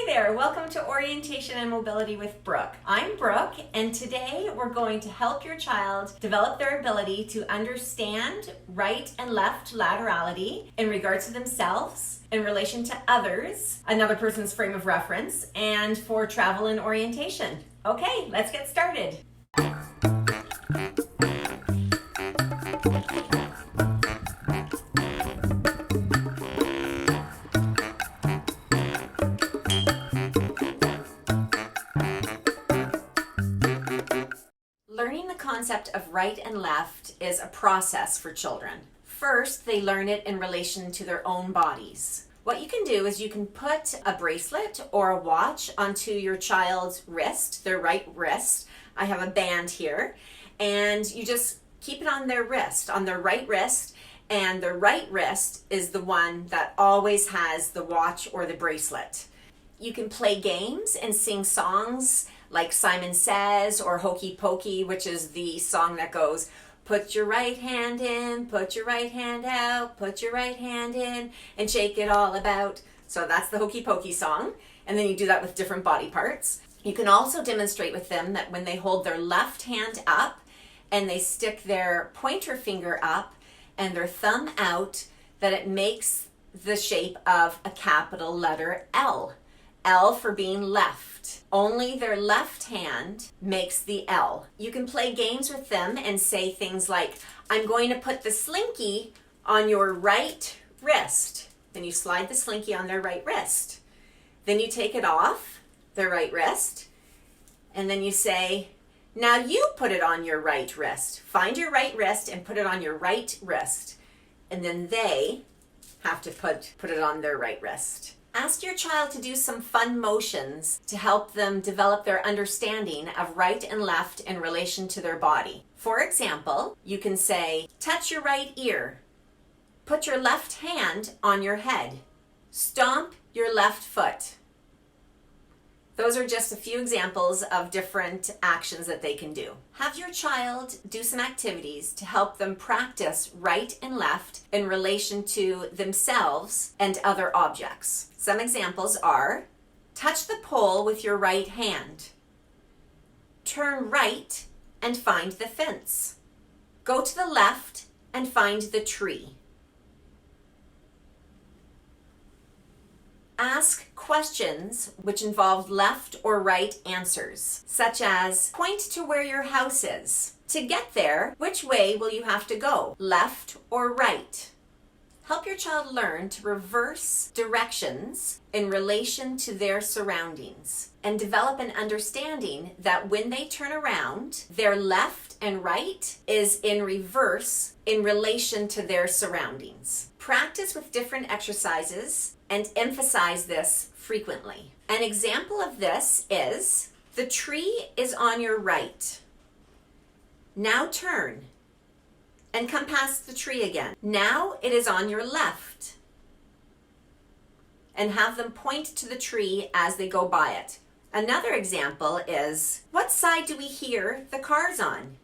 Hi there, welcome to Orientation and Mobility with Brooke. I'm Brooke, and today we're going to help your child develop their ability to understand right and left laterality in regards to themselves, in relation to others, another person's frame of reference, and for travel and orientation. Okay, let's get started. Learning the concept of right and left is a process for children. First, they learn it in relation to their own bodies. What you can do is you can put a bracelet or a watch onto your child's wrist, their right wrist. I have a band here, and you just keep it on their wrist, on their right wrist, and the right wrist is the one that always has the watch or the bracelet. You can play games and sing songs like Simon Says or Hokey Pokey, which is the song that goes, put your right hand in, put your right hand out, put your right hand in, and shake it all about. So that's the Hokey Pokey song. And then you do that with different body parts. You can also demonstrate with them that when they hold their left hand up and they stick their pointer finger up and their thumb out, that it makes the shape of a capital letter L. L for being left. Only their left hand makes the L. You can play games with them and say things like, I'm going to put the slinky on your right wrist. Then you slide the slinky on their right wrist. Then you take it off their right wrist, and then you say, now you put it on your right wrist. Find your right wrist and put it on your right wrist. And then they have to put it on their right wrist. Ask your child to do some fun motions to help them develop their understanding of right and left in relation to their body. For example, you can say, touch your right ear, put your left hand on your head, stomp your left foot. Those are just a few examples of different actions that they can do. Have your child do some activities to help them practice right and left in relation to themselves and other objects. Some examples are, touch the pole with your right hand. Turn right and find the fence. Go to the left and find the tree. Ask questions which involve left or right answers, such as, point to where your house is. To get there, which way will you have to go, left or right? Help your child learn to reverse directions in relation to their surroundings and develop an understanding that when they turn around, their left and right is in reverse in relation to their surroundings. Practice with different exercises and emphasize this frequently. An example of this is, the tree is on your right. Now turn and come past the tree again. Now it is on your left. And have them point to the tree as they go by it. Another example is, what side do we hear the cars on?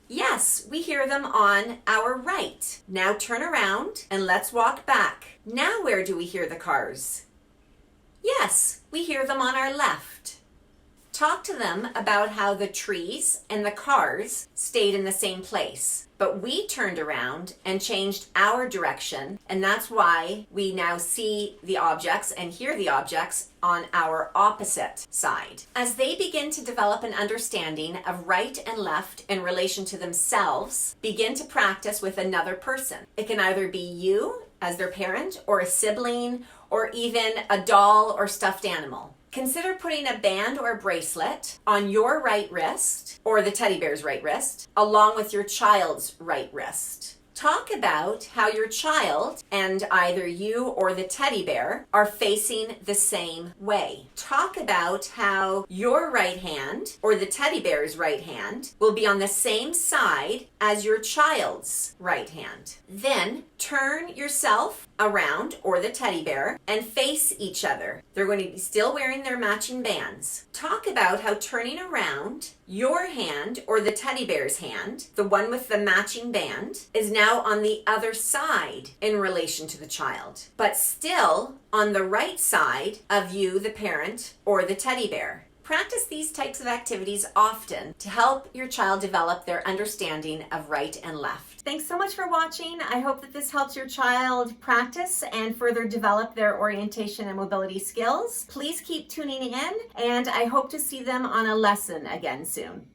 Yes, we hear them on our right. Now turn around and let's walk back. Now where do we hear the cars? Yes, we hear them on our left. Talk to them about how the trees and the cars stayed in the same place, but we turned around and changed our direction, and that's why we now see the objects and hear the objects on our opposite side. As they begin to develop an understanding of right and left in relation to themselves, begin to practice with another person. It can either be you as their parent, or a sibling, or even a doll or stuffed animal. Consider putting a band or a bracelet on your right wrist, or the teddy bear's right wrist, along with your child's right wrist. Talk about how your child and either you or the teddy bear are facing the same way. Talk about how your right hand or the teddy bear's right hand will be on the same side as your child's right hand. Then turn yourself around, or the teddy bear, and face each other. They're going to be still wearing their matching bands. Talk about how turning around, your hand or the teddy bear's hand, the one with the matching band, is now now on the other side in relation to the child, but still on the right side of you, the parent, or the teddy bear. Practice these types of activities often to help your child develop their understanding of right and left. Thanks so much for watching. I hope that this helps your child practice and further develop their orientation and mobility skills. Please keep tuning in, and I hope to see them on a lesson again soon.